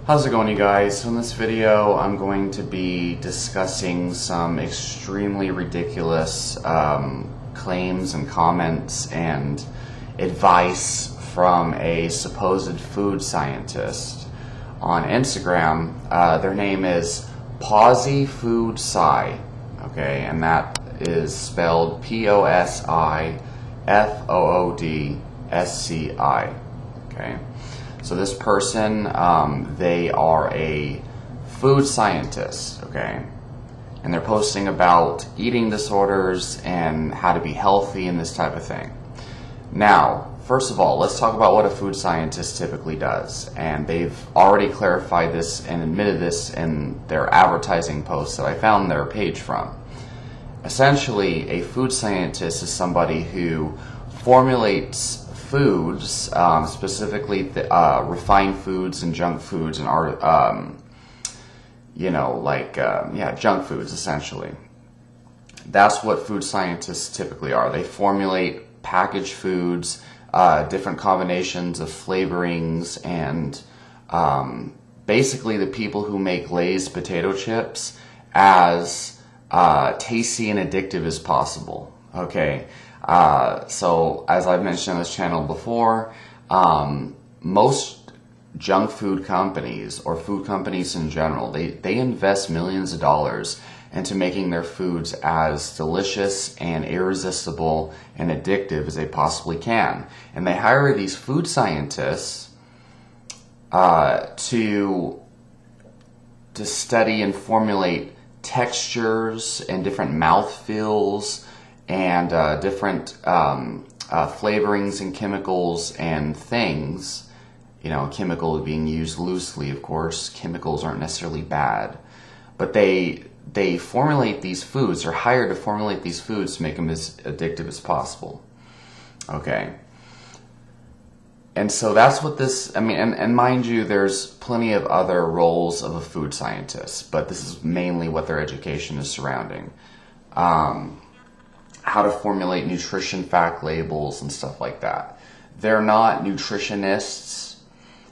How's it going, you guys? So in this video I'm going to be discussing some extremely ridiculous claims and comments and advice from a supposed food scientist on Instagram. Their name is PosiFoodSci, okay, and that is spelled PosiFoodsci, okay. So this person, they are a food scientist, okay, and they're posting about eating disorders and how to be healthy and this type of thing. Now, first of all, let's talk about what a food scientist typically does, and they've already clarified this and admitted this in their advertising posts that I found their page from. Essentially, a food scientist is somebody who formulates foods, specifically refined foods and junk foods, and junk foods essentially. That's what food scientists typically are. They formulate packaged foods, different combinations of flavorings, and basically the people who make Lay's potato chips as tasty and addictive as possible. Okay. So as I've mentioned on this channel before, most junk food companies or food companies in general, they invest millions of dollars into making their foods as delicious and irresistible and addictive as they possibly can. And they hire these food scientists to study and formulate textures and different mouthfeels and different flavorings and chemicals and things. You know, chemical being used loosely, of course. Chemicals aren't necessarily bad. But they formulate these foods, or hired to formulate these foods to make them as addictive as possible. Okay. And so that's what this, and mind you, there's plenty of other roles of a food scientist, but this is mainly what their education is surrounding. How to formulate nutrition fact labels and stuff like that. They're not nutritionists,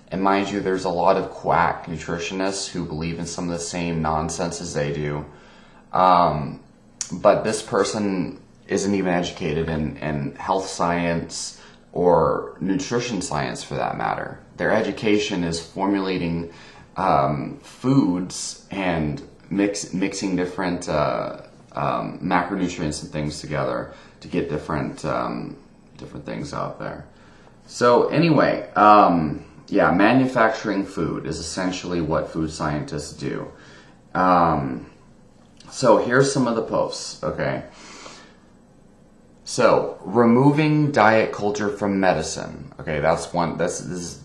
and mind you, there's a lot of quack nutritionists who believe in some of the same nonsense as they do. But this person isn't even educated in health science or nutrition science for that matter. Their education is formulating foods and mixing different macronutrients and things together to get different things out there. So anyway, manufacturing food is essentially what food scientists do. So here's some of the posts, okay? So, removing diet culture from medicine. Okay, this is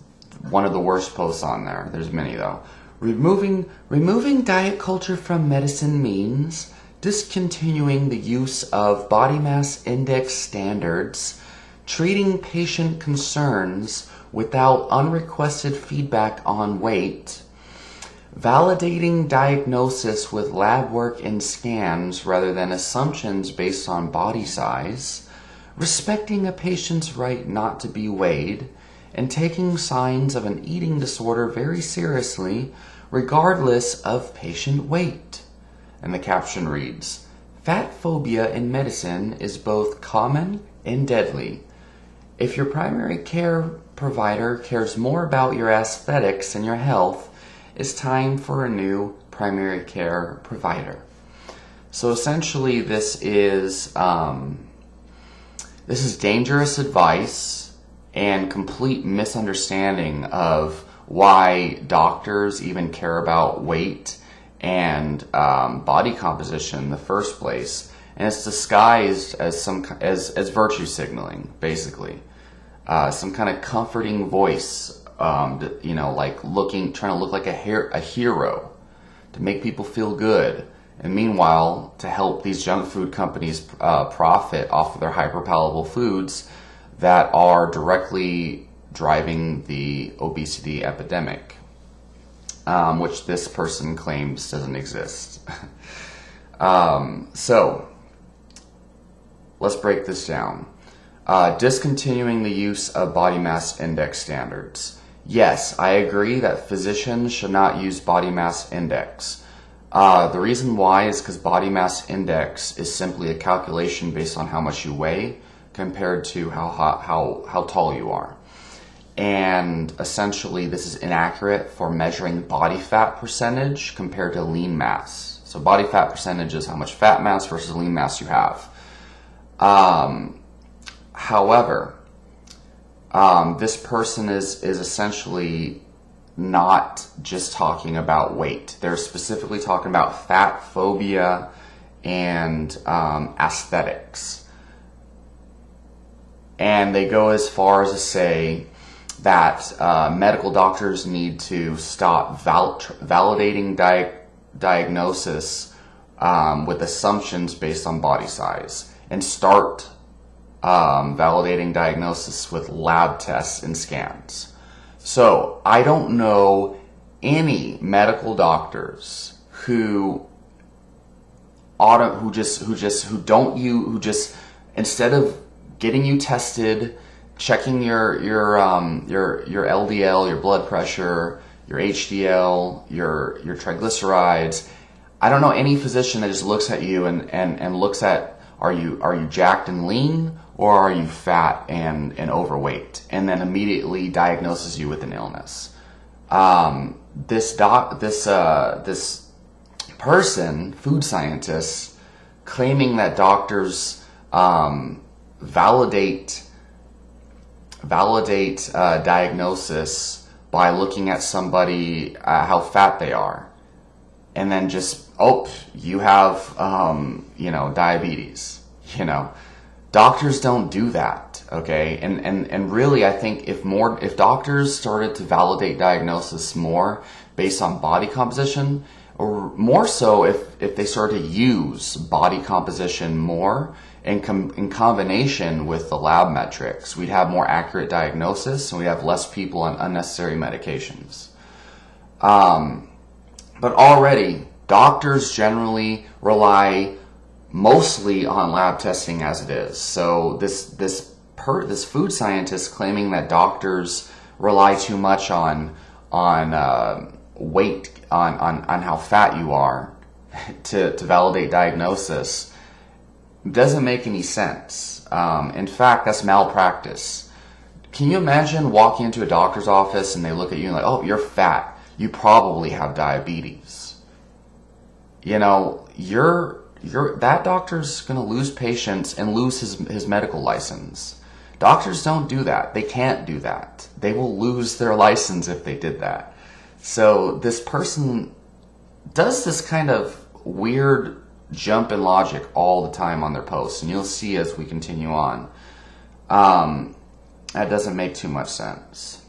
one of the worst posts on there. There's many though. Removing diet culture from medicine means discontinuing the use of body mass index standards, treating patient concerns without unrequested feedback on weight, validating diagnosis with lab work and scans rather than assumptions based on body size, respecting a patient's right not to be weighed, and taking signs of an eating disorder very seriously regardless of patient weight. And the caption reads, "Fat phobia in medicine is both common and deadly. If your primary care provider cares more about your aesthetics than your health, it's time for a new primary care provider." So essentially this is dangerous advice and complete misunderstanding of why doctors even care about weight and body composition in the first place, and it's disguised as as virtue signaling, basically, some kind of comforting voice, trying to look like a hero to make people feel good, and meanwhile to help these junk food companies profit off of their hyperpalatable foods that are directly driving the obesity epidemic. Which this person claims doesn't exist. So, let's break this down. Discontinuing the use of body mass index standards. Yes, I agree that physicians should not use body mass index. The reason why is because body mass index is simply a calculation based on how much you weigh compared to how tall you are. And essentially this is inaccurate for measuring body fat percentage compared to lean mass. So body fat percentage is how much fat mass versus lean mass you have. However, this person is essentially not just talking about weight. They're specifically talking about fat phobia and aesthetics. And they go as far as to say that medical doctors need to stop validating diagnosis with assumptions based on body size and start validating diagnosis with lab tests and scans. So I don't know any medical doctors who instead of getting you tested, checking your LDL, your blood pressure, your HDL, your triglycerides. I don't know any physician that just looks at you and looks at, are you jacked and lean, or are you fat and overweight, and then immediately diagnoses you with an illness. This person, food scientist, claiming that doctors validate diagnosis by looking at somebody how fat they are, and then just you have diabetes. Doctors don't do that, okay? And really, I think if doctors started to validate diagnosis more based on body composition, or more so if they started to use body composition more in combination with the lab metrics, we'd have more accurate diagnosis and we'd have less people on unnecessary medications. But already, doctors generally rely mostly on lab testing as it is. So this food scientist claiming that doctors rely too much on weight, on how fat you are to validate diagnosis doesn't make any sense. In fact, that's malpractice. Can you imagine walking into a doctor's office and they look at you and like, oh, you're fat. You probably have diabetes. That doctor's going to lose patients and lose his medical license. Doctors don't do that. They can't do that. They will lose their license if they did that. So this person does this kind of weird jump in logic all the time on their posts, and you'll see as we continue on. That doesn't make too much sense.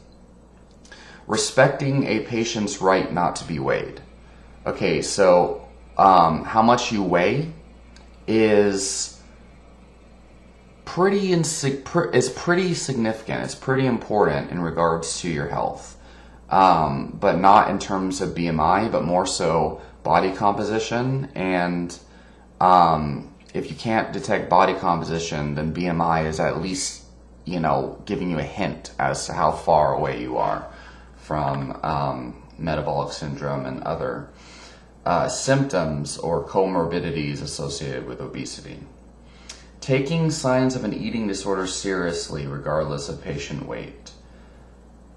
Respecting a patient's right not to be weighed. Okay, so how much you weigh is pretty significant. It's pretty important in regards to your health, but not in terms of BMI, but more so body composition. And if you can't detect body composition, then BMI is at least giving you a hint as to how far away you are from metabolic syndrome and other symptoms or comorbidities associated with obesity. Taking signs of an eating disorder seriously regardless of patient weight.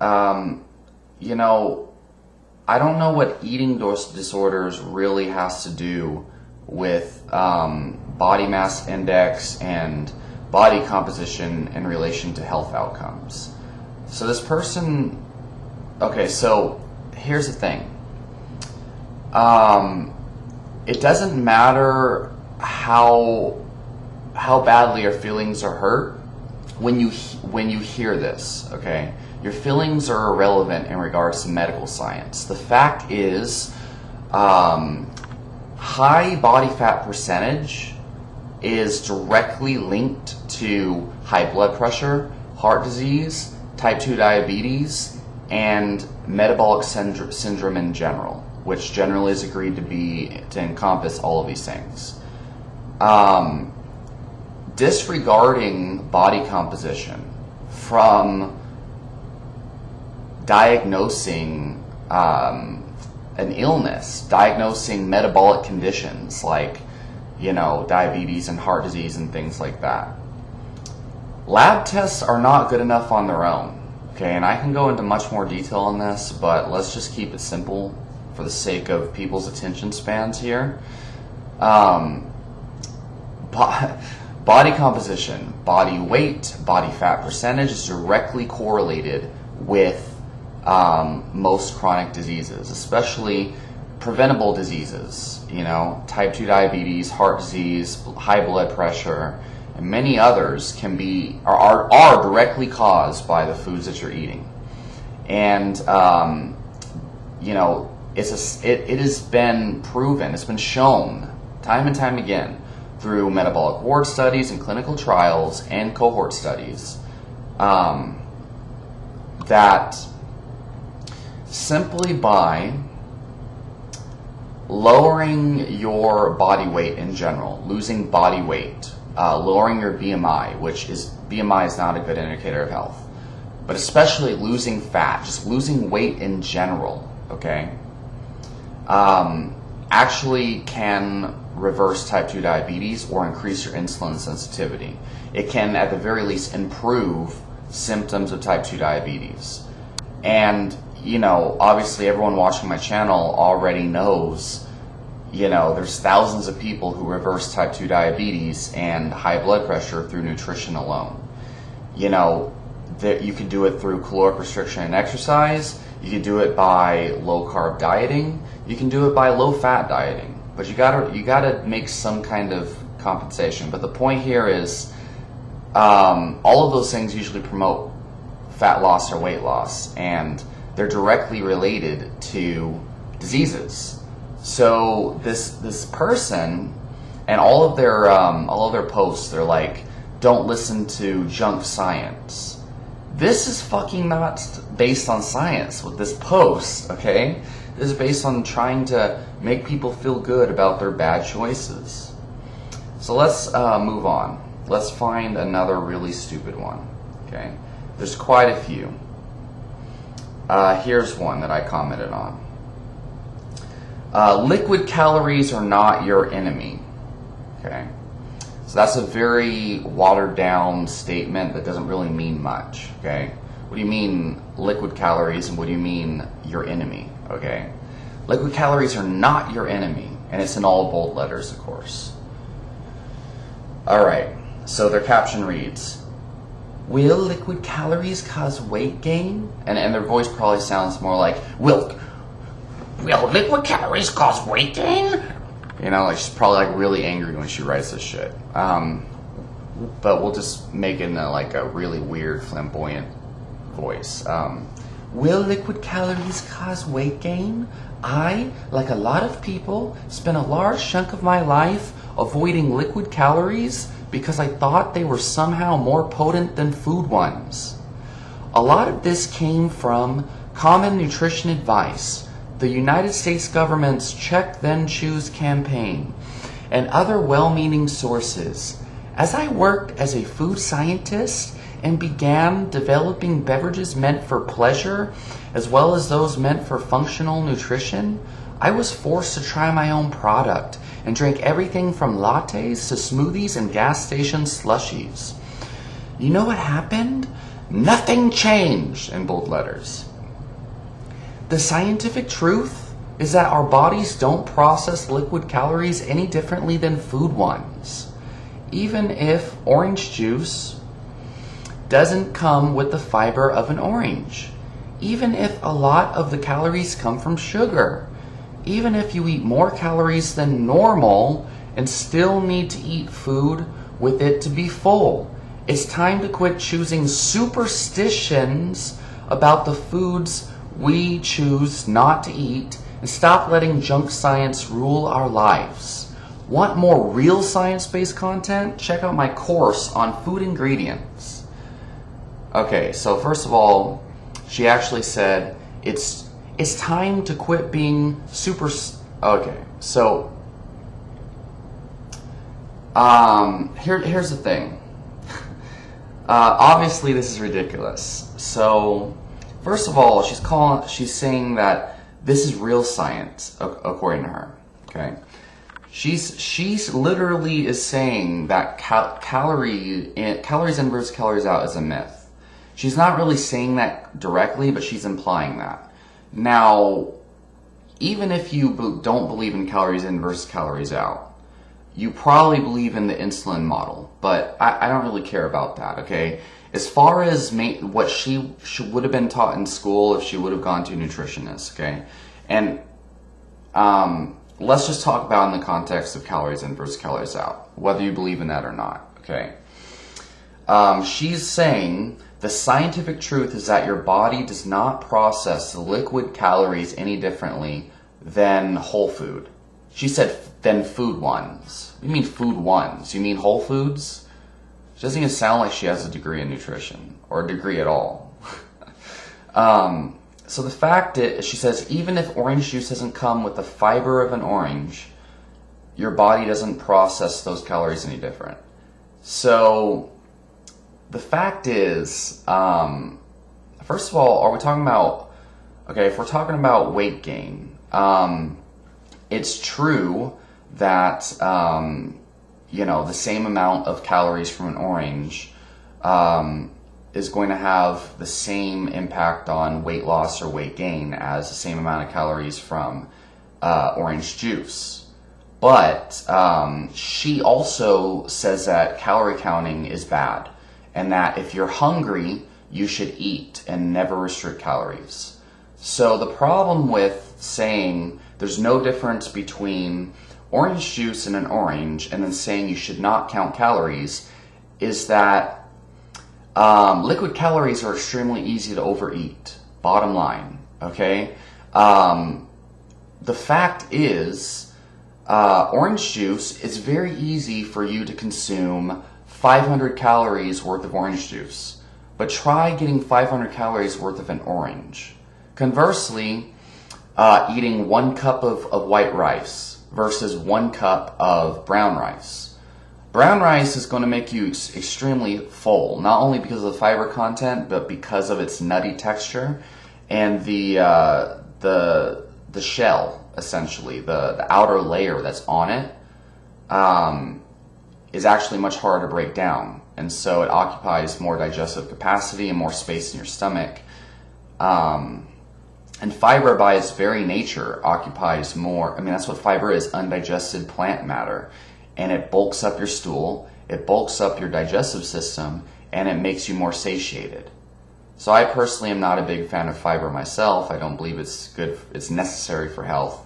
I don't know what eating disorders really has to do with body mass index and body composition in relation to health outcomes. So this person, okay, so here's the thing. It doesn't matter how badly your feelings are hurt when you hear this, okay? Your feelings are irrelevant in regards to medical science. The fact is, high body fat percentage is directly linked to high blood pressure, heart disease, type 2 diabetes, and metabolic syndrome in general, which generally is agreed to encompass all of these things. Disregarding body composition from diagnosing an illness, diagnosing metabolic conditions like, diabetes and heart disease and things like that. Lab tests are not good enough on their own, okay? And I can go into much more detail on this, but let's just keep it simple for the sake of people's attention spans here. Body composition, body weight, body fat percentage is directly correlated with most chronic diseases, especially preventable diseases, type 2 diabetes, heart disease, high blood pressure, and many others are directly caused by the foods that you're eating. And it has been proven, it's been shown time and time again through metabolic ward studies and clinical trials and cohort studies that simply by lowering your body weight in general, losing body weight, lowering your BMI, BMI is not a good indicator of health, but especially losing fat, just losing weight in general, okay, actually can reverse type 2 diabetes or increase your insulin sensitivity. It can, at the very least, improve symptoms of type 2 diabetes. And, obviously everyone watching my channel already knows, there's thousands of people who reverse type 2 diabetes and high blood pressure through nutrition alone. That you can do it through caloric restriction and exercise. You can do it by low carb dieting. You can do it by low fat dieting. But you gotta make some kind of compensation. But the point here is, all of those things usually promote fat loss or weight loss, and they're directly related to diseases. So this person and all of their posts, they're like, don't listen to junk science. This is fucking not based on science with this post, okay? This is based on trying to make people feel good about their bad choices. So let's move on. Let's find another really stupid one, okay? There's quite a few. Here's one that I commented on. Liquid calories are not your enemy, okay? So that's a very watered down statement that doesn't really mean much, okay? What do you mean liquid calories, and what do you mean your enemy, okay? Liquid calories are not your enemy, and it's in all bold letters, of course. Alright, so their caption reads, will liquid calories cause weight gain? And their voice probably sounds more like, will liquid calories cause weight gain? She's probably really angry when she writes this shit. But we'll just make it in a really weird, flamboyant voice. Will liquid calories cause weight gain? I, like a lot of people, spent a large chunk of my life avoiding liquid calories because I thought they were somehow more potent than food ones. A lot of this came from Common Nutrition Advice, the United States government's Check Then Choose campaign, and other well-meaning sources. As I worked as a food scientist and began developing beverages meant for pleasure as well as those meant for functional nutrition, I was forced to try my own product and drank everything from lattes to smoothies and gas station slushies. You know what happened? Nothing changed, in bold letters. The scientific truth is that our bodies don't process liquid calories any differently than food ones. Even if orange juice doesn't come with the fiber of an orange. Even if a lot of the calories come from sugar. Even if you eat more calories than normal and still need to eat food with it to be full. It's time to quit choosing superstitions about the foods we choose not to eat and stop letting junk science rule our lives. Want more real science-based content? Check out my course on food ingredients. Okay, so first of all, she actually said it's time to quit being super... Okay, so here's the thing. Obviously, this is ridiculous. So First of all, she's saying that this is real science, according to her. Okay, she's literally is saying that calories in versus calories out is a myth. She's not really saying that directly, but she's implying that. Now, even if you don't believe in calories in versus calories out, you probably believe in the insulin model, but I don't really care about that, okay? As far as what she would have been taught in school if she would have gone to a nutritionist, okay? And let's just talk about in the context of calories in versus calories out, whether you believe in that or not, okay? She's saying the scientific truth is that your body does not process the liquid calories any differently than whole food. She said than food ones. What do you mean food ones? You mean whole foods? She doesn't even sound like she has a degree in nutrition or a degree at all. So the fact is, she says, even if orange juice doesn't come with the fiber of an orange, your body doesn't process those calories any different. So the fact is, first of all, are we talking about, okay, if we're talking about weight gain, it's true that, the same amount of calories from an orange is going to have the same impact on weight loss or weight gain as the same amount of calories from orange juice. But she also says that calorie counting is bad, and that if you're hungry, you should eat and never restrict calories. So the problem with saying there's no difference between orange juice and an orange and then saying you should not count calories is that liquid calories are extremely easy to overeat. Bottom line, okay? The fact is, orange juice, it's very easy for you to consume 500 calories worth of orange juice. But try getting 500 calories worth of an orange. Conversely, eating 1 cup of white rice versus 1 cup of brown rice. Brown rice is going to make you extremely full, not only because of the fiber content, but because of its nutty texture and the shell, essentially, the outer layer that's on it, is actually much harder to break down. And so it occupies more digestive capacity and more space in your stomach. And fiber by its very nature occupies more, that's what fiber is, undigested plant matter. And it bulks up your stool, it bulks up your digestive system, and it makes you more satiated. So I personally am not a big fan of fiber myself. I don't believe it's good, it's necessary for health.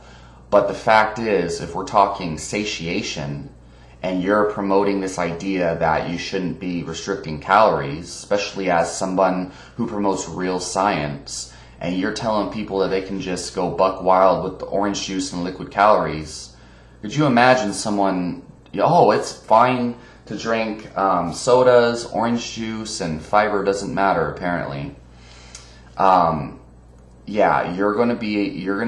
But the fact is, if we're talking satiation, and you're promoting this idea that you shouldn't be restricting calories, especially as someone who promotes real science, and you're telling people that they can just go buck wild with the orange juice and liquid calories, could you imagine someone, it's fine to drink sodas, orange juice, and fiber doesn't matter, apparently. You're gonna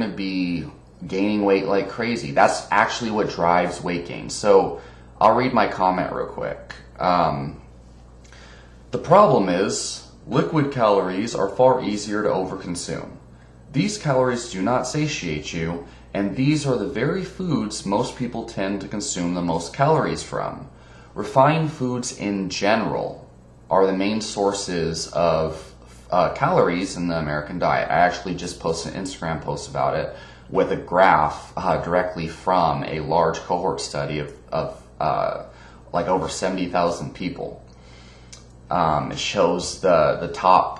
be gaining weight like crazy. That's actually what drives weight gain. So I'll read my comment real quick. The problem is, liquid calories are far easier to overconsume. These calories do not satiate you, and these are the very foods most people tend to consume the most calories from. Refined foods in general are the main sources of calories in the American diet. I actually just posted an Instagram post about it with a graph directly from a large cohort study of like over 70,000 people. It shows the top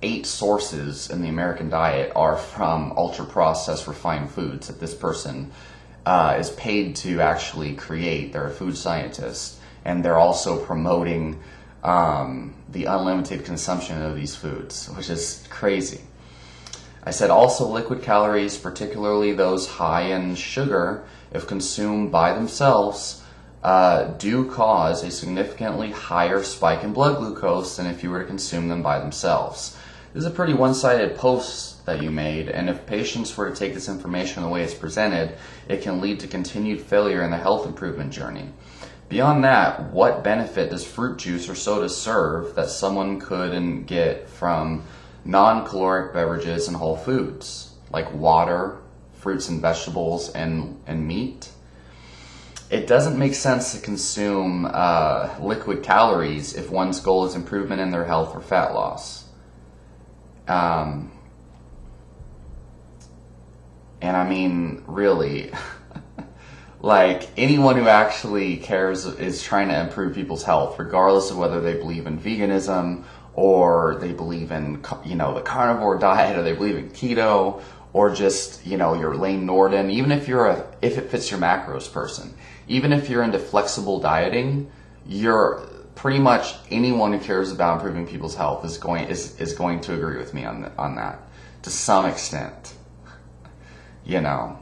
8 sources in the American diet are from ultra-processed refined foods that this person is paid to actually create. They're a food scientist, and they're also promoting the unlimited consumption of these foods, which is crazy. I said also liquid calories, particularly those high in sugar, if consumed by themselves, do cause a significantly higher spike in blood glucose than if you were to consume them by themselves. This is a pretty one-sided post that you made, and if patients were to take this information the way it's presented, it can lead to continued failure in the health improvement journey. Beyond that, what benefit does fruit juice or soda serve that someone couldn't get from non-caloric beverages and whole foods, like water, fruits and vegetables, and meat. It doesn't make sense to consume liquid calories if one's goal is improvement in their health or fat loss. And I mean, really, like, anyone who actually cares is trying to improve people's health, regardless of whether they believe in veganism or they believe in, you know, the carnivore diet, or they believe in keto, or just, you know, you're Lane Norton. Even if if it fits your macros person, even if you're into flexible dieting, you're pretty much anyone who cares about improving people's health is going to agree with me on that to some extent. You know,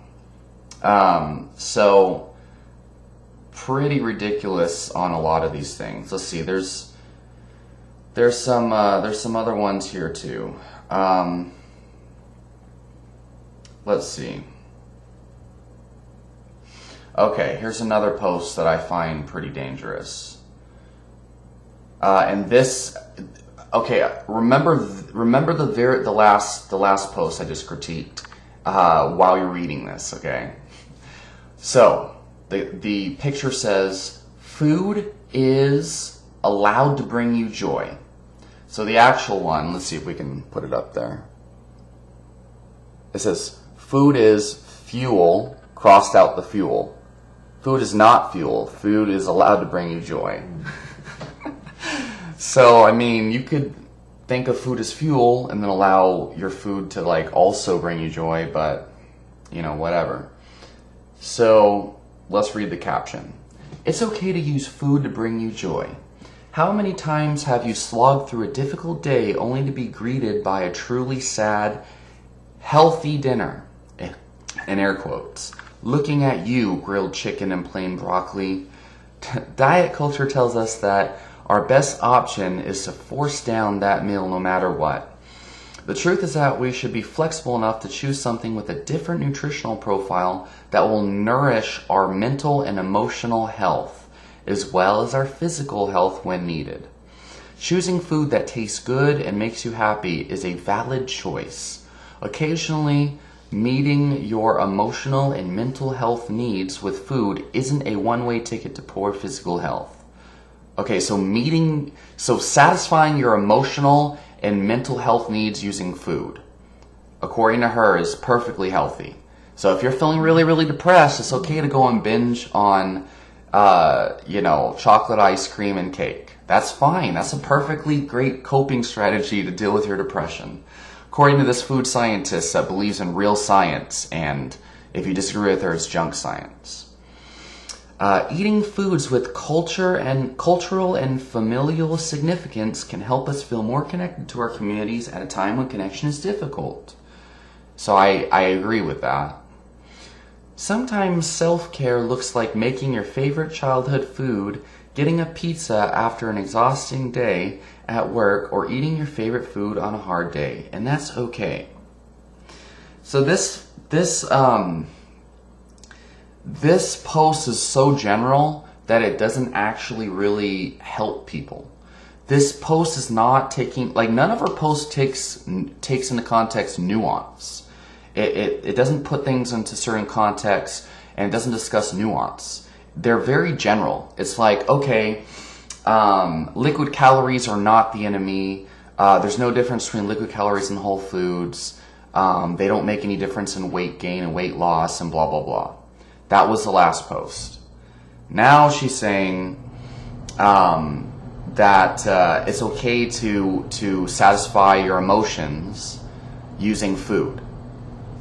so pretty ridiculous on a lot of these things. Let's see. There's some other ones here too. Let's see. Okay, here's another post that I find pretty dangerous. And this, okay, remember the last post I just critiqued while you're reading this, okay? So the picture says food is allowed to bring you joy. So the actual one, let's see if we can put it up there. It says food is fuel, crossed out the fuel. Food is not fuel. Food is allowed to bring you joy. So, I mean, you could think of food as fuel and then allow your food to, like, also bring you joy, but, you know, whatever. So, let's read the caption. It's okay to use food to bring you joy. How many times have you slogged through a difficult day only to be greeted by a truly sad, healthy dinner? In air quotes. Looking at you, grilled chicken and plain broccoli. Diet culture tells us that our best option is to force down that meal no matter what. The truth is that we should be flexible enough to choose something with a different nutritional profile that will nourish our mental and emotional health, as well as our physical health when needed. Choosing food that tastes good and makes you happy is a valid choice. Occasionally, meeting your emotional and mental health needs with food isn't a one-way ticket to poor physical health. Okay, so satisfying your emotional and mental health needs using food, according to her, is perfectly healthy. So if you're feeling really, really depressed, it's okay to go and binge on, chocolate ice cream and cake. That's fine. That's a perfectly great coping strategy to deal with your depression. According to this food scientist that believes in real science, and if you disagree with her, it's junk science. Eating foods with cultural and familial significance can help us feel more connected to our communities at a time when connection is difficult. So I agree with that. Sometimes self-care looks like making your favorite childhood food, getting a pizza after an exhausting day at work, or eating your favorite food on a hard day, and that's okay. So this post is so general that it doesn't actually really help people. This post is not taking, like, none of her posts takes into context nuance. It doesn't put things into certain contexts, and it doesn't discuss nuance. They're very general. It's like, okay, liquid calories are not the enemy. There's no difference between liquid calories and whole foods. They don't make any difference in weight gain and weight loss and blah, blah, blah. That was the last post. Now she's saying that it's okay to satisfy your emotions using food.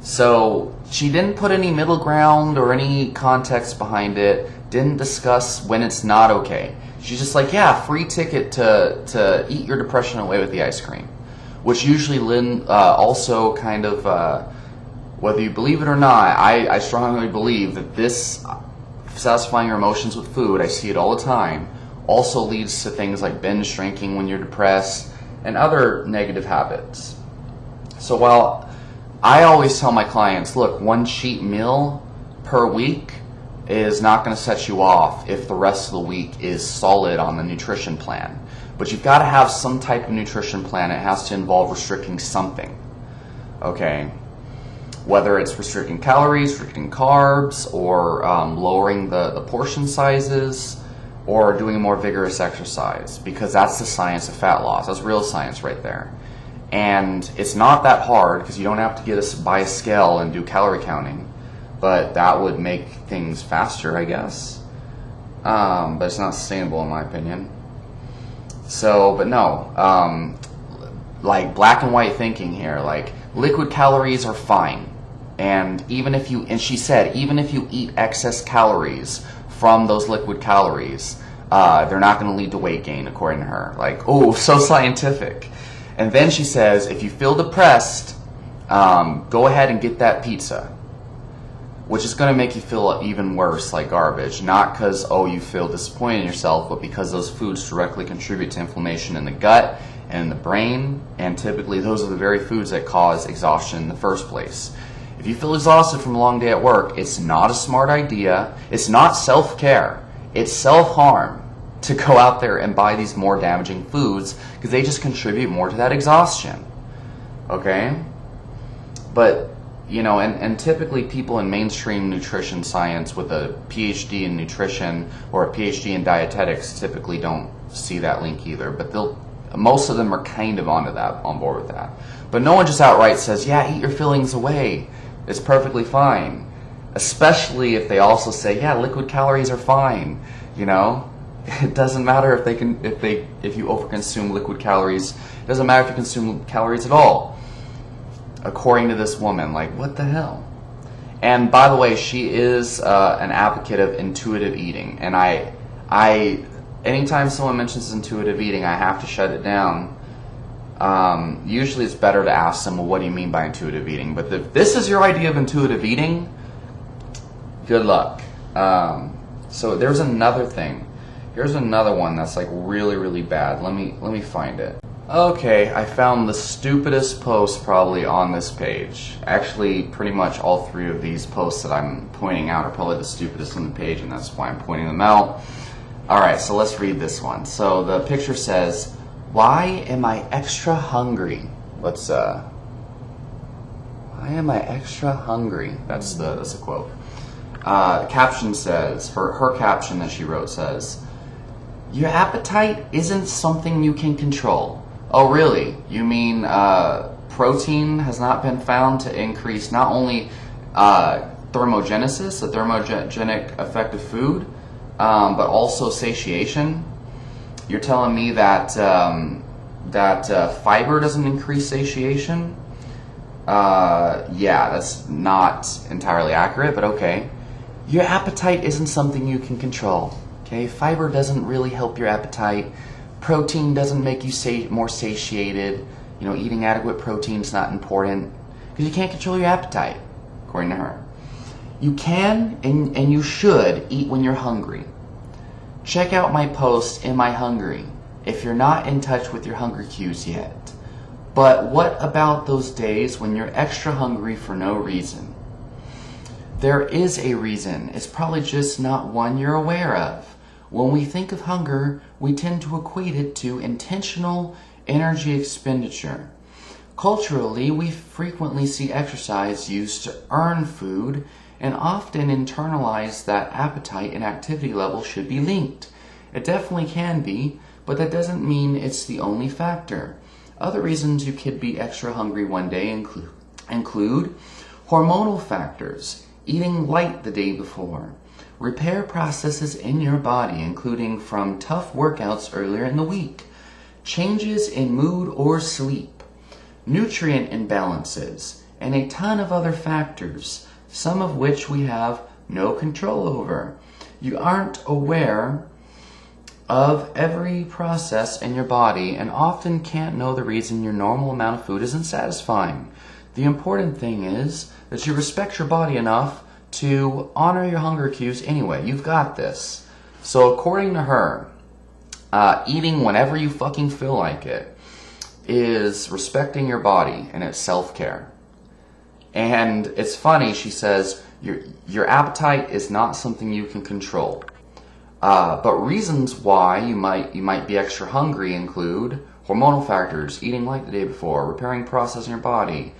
So she didn't put any middle ground or any context behind it, didn't discuss when it's not okay. She's just like, yeah, free ticket to eat your depression away with the ice cream. Which usually also kind of, whether you believe it or not, I strongly believe that this satisfying your emotions with food, I see it all the time, also leads to things like binge drinking when you're depressed and other negative habits. So while I always tell my clients, look, one cheat meal per week is not going to set you off if the rest of the week is solid on the nutrition plan. But you've got to have some type of nutrition plan. It has to involve restricting something. Okay? Whether it's restricting calories, restricting carbs, or lowering the portion sizes, or doing a more vigorous exercise, because that's the science of fat loss. That's real science right there. And it's not that hard, because you don't have to buy a scale and do calorie counting, but that would make things faster, I guess. But it's not sustainable in my opinion. So, but no, like black and white thinking here, like liquid calories are fine. And she said, even if you eat excess calories from those liquid calories, they're not going to lead to weight gain, according to her. Like, oh, so scientific. And then she says, if you feel depressed, go ahead and get that pizza, which is going to make you feel even worse, like garbage. Not because, you feel disappointed in yourself, but because those foods directly contribute to inflammation in the gut and in the brain, and typically those are the very foods that cause exhaustion in the first place. If you feel exhausted from a long day at work, it's not a smart idea. It's not self-care. It's self-harm to go out there and buy these more damaging foods, because they just contribute more to that exhaustion. Okay? But, and typically people in mainstream nutrition science with a PhD in nutrition or a PhD in dietetics typically don't see that link either. But most of them are kind of on board with that. But no one just outright says, yeah, eat your fillings away. It's perfectly fine. Especially if they also say, yeah, liquid calories are fine. It doesn't matter if you overconsume liquid calories. It doesn't matter if you consume calories at all. According to this woman, like, what the hell? And by the way, she is an advocate of intuitive eating. And I anytime someone mentions intuitive eating, I have to shut it down. Usually it's better to ask them, well, what do you mean by intuitive eating? But if this is your idea of intuitive eating, good luck. So there's another thing. Here's another one that's like really, really bad. Let me find it. Okay, I found the stupidest post probably on this page. Actually, pretty much all three of these posts that I'm pointing out are probably the stupidest on the page, and that's why I'm pointing them out. Alright, so let's read this one. So the picture says, why am I extra hungry? Why am I extra hungry? That's a quote. Caption says, her caption that she wrote says, your appetite isn't something you can control. Oh really? You mean protein has not been found to increase not only thermogenesis, the thermogenic effect of food, but also satiation? You're telling me that fiber doesn't increase satiation? Yeah, that's not entirely accurate, but okay. Your appetite isn't something you can control. Okay, fiber doesn't really help your appetite. Protein doesn't make you more satiated. Eating adequate protein is not important because you can't control your appetite, according to her. You can and you should eat when you're hungry. Check out my post, Am I Hungry? If you're not in touch with your hunger cues yet. But what about those days when you're extra hungry for no reason? There is a reason. It's probably just not one you're aware of. When we think of hunger, we tend to equate it to intentional energy expenditure. Culturally, we frequently see exercise used to earn food and often internalize that appetite and activity level should be linked. It definitely can be, but that doesn't mean it's the only factor. Other reasons you could be extra hungry one day include hormonal factors, eating light the day before, repair processes in your body, including from tough workouts earlier in the week, changes in mood or sleep, nutrient imbalances, and a ton of other factors, some of which we have no control over. You aren't aware of every process in your body and often can't know the reason your normal amount of food isn't satisfying. The important thing is that you respect your body enough to honor your hunger cues anyway. You've got this. So according to her, eating whenever you fucking feel like it is respecting your body and it's self-care. And it's funny, she says, your appetite is not something you can control. But reasons why you might be extra hungry include hormonal factors, eating light the day before, repairing process in your body,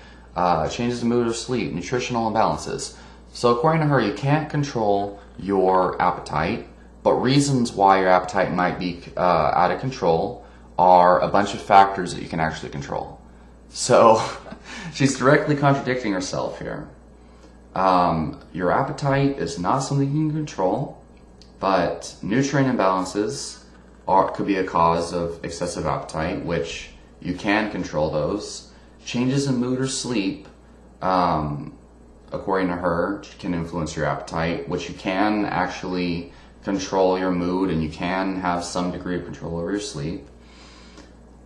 changes in mood or sleep, nutritional imbalances. So according to her, you can't control your appetite, but reasons why your appetite might be out of control are a bunch of factors that you can actually control. So she's directly contradicting herself here. Your appetite is not something you can control, but nutrient imbalances could be a cause of excessive appetite, which you can control those. Changes in mood or sleep, according to her, can influence your appetite, which you can actually control your mood, and you can have some degree of control over your sleep.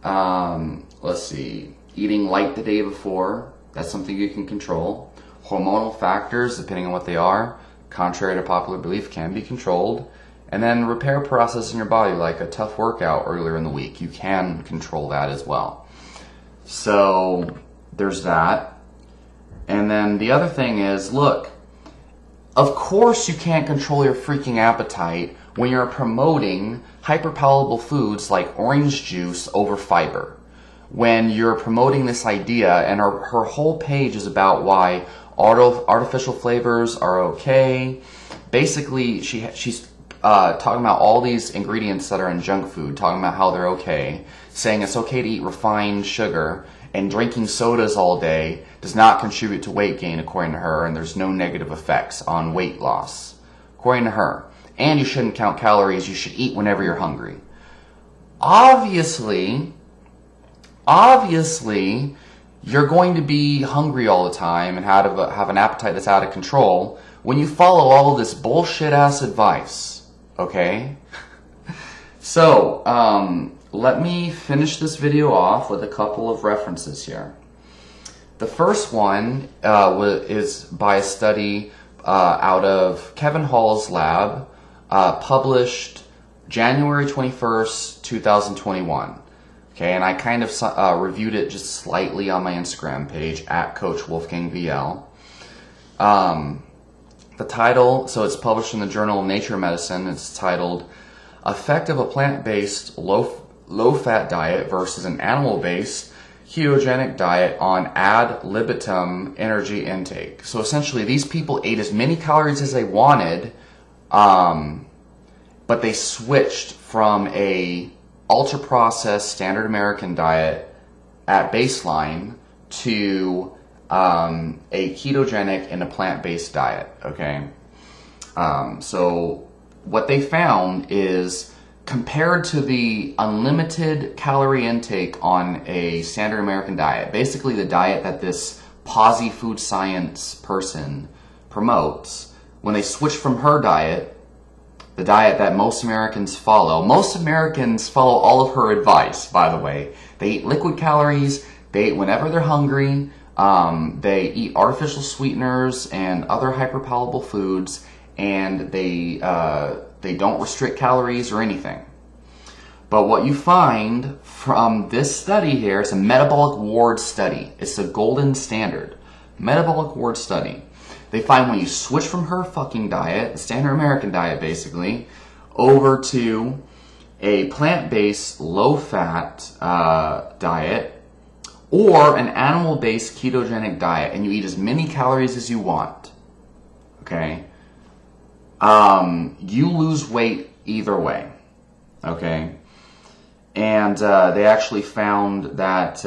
Let's see, eating light the day before, that's something you can control. Hormonal factors, depending on what they are, contrary to popular belief, can be controlled. And then repair process in your body, like a tough workout earlier in the week, you can control that as well. So there's that. And then the other thing is, look, of course you can't control your freaking appetite when you're promoting hyperpalatable foods like orange juice over fiber. When you're promoting this idea, and her whole page is about why artificial flavors are okay. Basically, she's talking about all these ingredients that are in junk food, talking about how they're okay, saying it's okay to eat refined sugar, and drinking sodas all day does not contribute to weight gain, according to her, and there's no negative effects on weight loss, according to her. And you shouldn't count calories, you should eat whenever you're hungry. Obviously, you're going to be hungry all the time and have an appetite that's out of control when you follow all of this bullshit-ass advice, okay? So, let me finish this video off with a couple of references here. The first one is by a study out of Kevin Hall's lab, published January 21st, 2021. Okay, and I kind of reviewed it just slightly on my Instagram page, at Coach Wolfgang VL. The title, so it's published in the Journal of Nature Medicine. It's titled, Effect of a Plant-Based Low-Fat Diet versus an Animal-Based Ketogenic Diet on Ad Libitum Energy Intake. So essentially, these people ate as many calories as they wanted, but they switched from a ultra-processed standard American diet at baseline to a ketogenic and a plant-based diet, okay? So what they found is, compared to the unlimited calorie intake on a standard American diet, basically the diet that this PosiFoodSci person promotes, when they switch from her diet, the diet that most Americans follow. Most Americans follow all of her advice, by the way. They eat liquid calories, they eat whenever they're hungry, they eat artificial sweeteners and other hyperpalatable foods, and they don't restrict calories or anything. But what you find from this study here, it's a metabolic ward study. It's the golden standard. Metabolic ward study. They find when you switch from her fucking diet, the standard American diet basically, over to a plant-based, low-fat diet, or an animal-based ketogenic diet, and you eat as many calories as you want, okay, you lose weight either way, okay? And they actually found that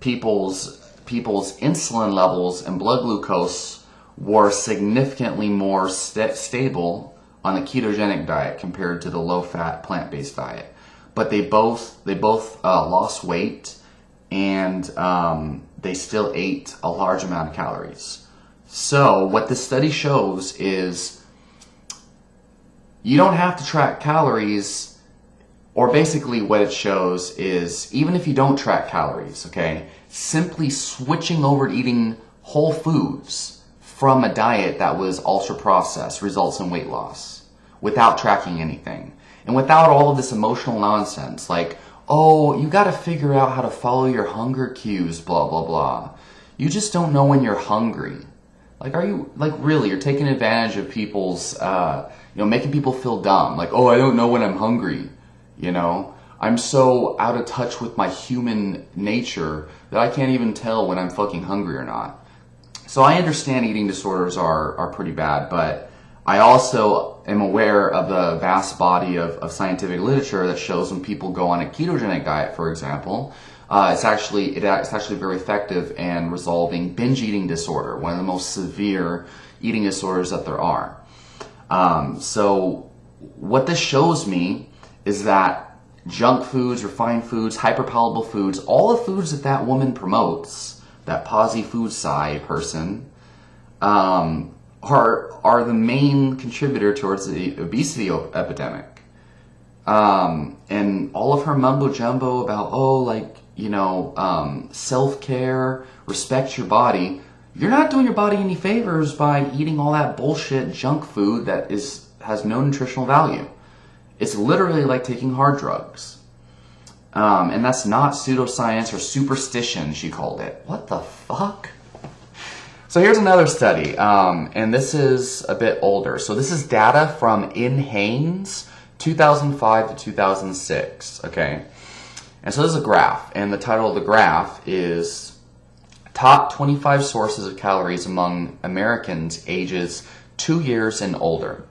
people's insulin levels and blood glucose were significantly more stable on the ketogenic diet compared to the low-fat plant-based diet. But they both lost weight, and they still ate a large amount of calories. So what this study shows is you don't have to track calories, or basically what it shows is, even if you don't track calories, okay, simply switching over to eating whole foods from a diet that was ultra-processed results in weight loss without tracking anything. And without all of this emotional nonsense, like, oh, you gotta figure out how to follow your hunger cues, blah, blah, blah. You just don't know when you're hungry. Like, are you, like, really, you're taking advantage of people's, making people feel dumb. Like, oh, I don't know when I'm hungry, you know? I'm so out of touch with my human nature that I can't even tell when I'm fucking hungry or not. So I understand eating disorders are pretty bad, but I also am aware of the vast body of scientific literature that shows when people go on a ketogenic diet, for example, it's actually very effective in resolving binge eating disorder, one of the most severe eating disorders that there are. So what this shows me is that junk foods, refined foods, hyperpalatable foods, all the foods that woman promotes, that PosiFoodSci person, are the main contributor towards the obesity epidemic. And all of her mumbo jumbo about, self-care, respect your body. You're not doing your body any favors by eating all that bullshit junk food that has no nutritional value. It's literally like taking hard drugs. And that's not pseudoscience or superstition, she called it. What the fuck? So here's another study, and this is a bit older. So this is data from Haynes, 2005 to 2006, okay? And so this is a graph, and the title of the graph is Top 25 Sources of Calories Among Americans Ages 2 years and Older.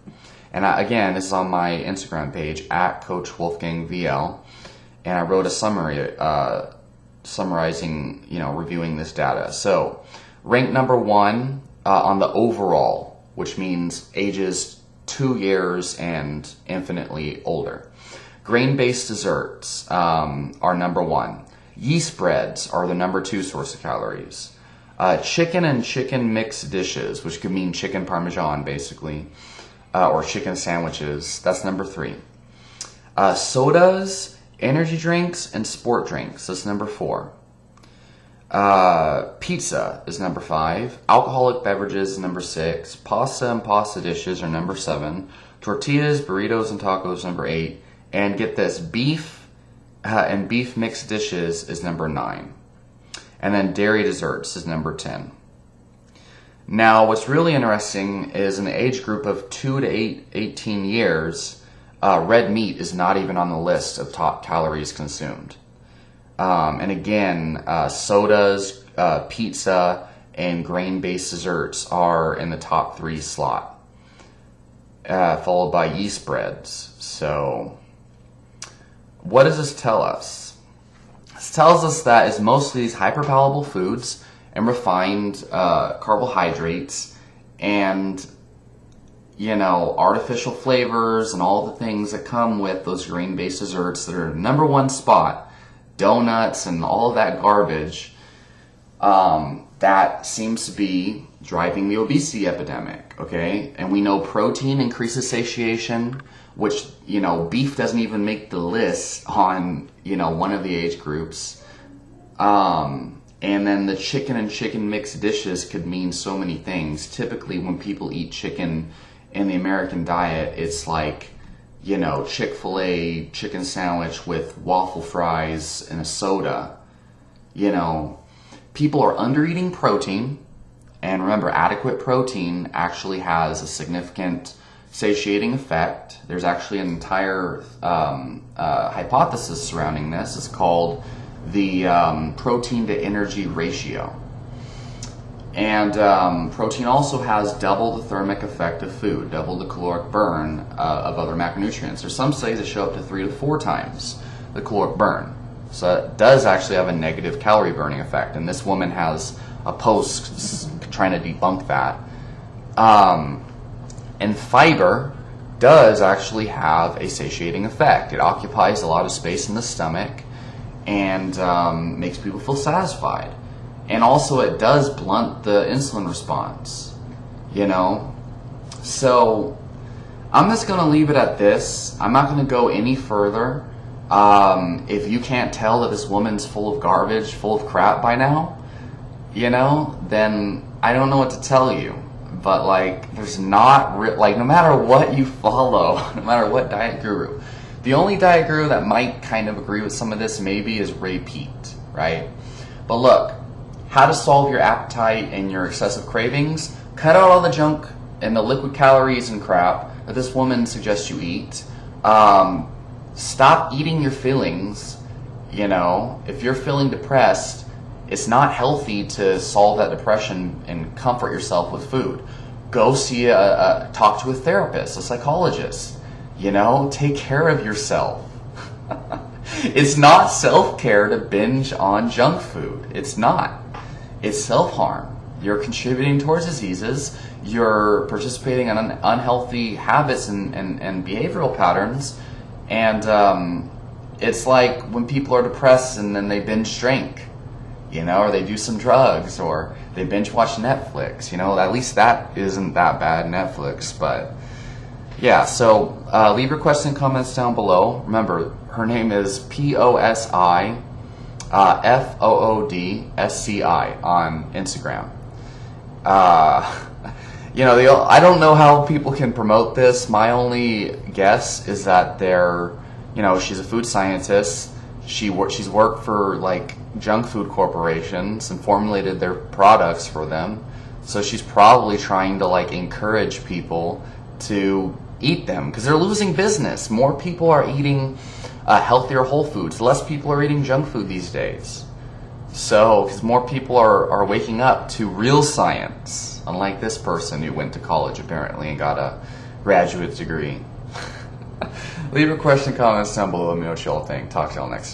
And again, this is on my Instagram page, at Coach Wolfgang VL, and I wrote a summary summarizing, reviewing this data. So, ranked number 1 on the overall, which means ages 2 years and infinitely older. Grain-based desserts are number 1. Yeast breads are the number 2 source of calories. Chicken and chicken mixed dishes, which could mean chicken parmesan, basically, or chicken sandwiches, that's number 3. Sodas, energy drinks, and sport drinks, that's number 4. Pizza is number 5. Alcoholic beverages is number 6. Pasta and pasta dishes are number 7. Tortillas, burritos, and tacos number 8. And get this, beef and beef mixed dishes is number 9. And then dairy desserts is number 10. Now, what's really interesting is in the age group of 2 to 18 years, red meat is not even on the list of top calories consumed. And again, sodas, pizza, and grain-based desserts are in the top 3 slot, followed by yeast breads. So, what does this tell us? This tells us that it's mostly these hyperpalatable foods and refined carbohydrates and, artificial flavors and all the things that come with those grain-based desserts that are number 1 spot, donuts and all of that garbage, that seems to be driving the obesity epidemic, okay? And we know protein increases satiation, which, beef doesn't even make the list on, one of the age groups. And then the chicken and chicken mixed dishes could mean so many things. Typically, when people eat chicken in the American diet, it's like, Chick-fil-A chicken sandwich with waffle fries and a soda. People are under-eating protein. And remember, adequate protein actually has a significant satiating effect. There's actually an entire hypothesis surrounding this. It's called the protein to energy ratio. And protein also has double the thermic effect of food, double the caloric burn of other macronutrients. There's some studies that show up to 3 to 4 times the caloric burn. So it does actually have a negative calorie burning effect. And this woman has a post trying to debunk that. And fiber does actually have a satiating effect. It occupies a lot of space in the stomach and makes people feel satisfied. And also it does blunt the insulin response, So I'm just going to leave it at this. I'm not going to go any further. If you can't tell that this woman's full of garbage, full of crap by now, then I don't know what to tell you. But there's not, no matter what you follow, no matter what diet guru, the only diet guru that might kind of agree with some of this maybe is Ray Peat, right? But look, how to solve your appetite and your excessive cravings cut out all the junk and the liquid calories and crap that this woman suggests you eat. Stop eating your feelings. You know, if you're feeling depressed, it's not healthy to solve that depression and comfort yourself with food. Go talk to a therapist, a psychologist. You know, take care of yourself. It's not self-care to binge on junk food. It's not. It's self-harm. You're contributing towards diseases. You're participating in unhealthy habits and behavioral patterns. And it's like when people are depressed and then they binge drink, you know, or they do some drugs, or they binge watch Netflix. You know, at least that isn't that bad, Netflix. But yeah, so leave your questions and comments down below. Remember, her name is PosiFoodSci on Instagram. You know, I don't know how people can promote this. My only guess is that she's a food scientist. She's worked for like junk food corporations and formulated their products for them. So she's probably trying to like encourage people to eat them because they're losing business. More people are eating healthier whole foods. Less people are eating junk food these days. So, because more people are waking up to real science, unlike this person who went to college apparently and got a graduate degree. Leave a question, comments down below. Let me know what y'all think. Talk to y'all next time.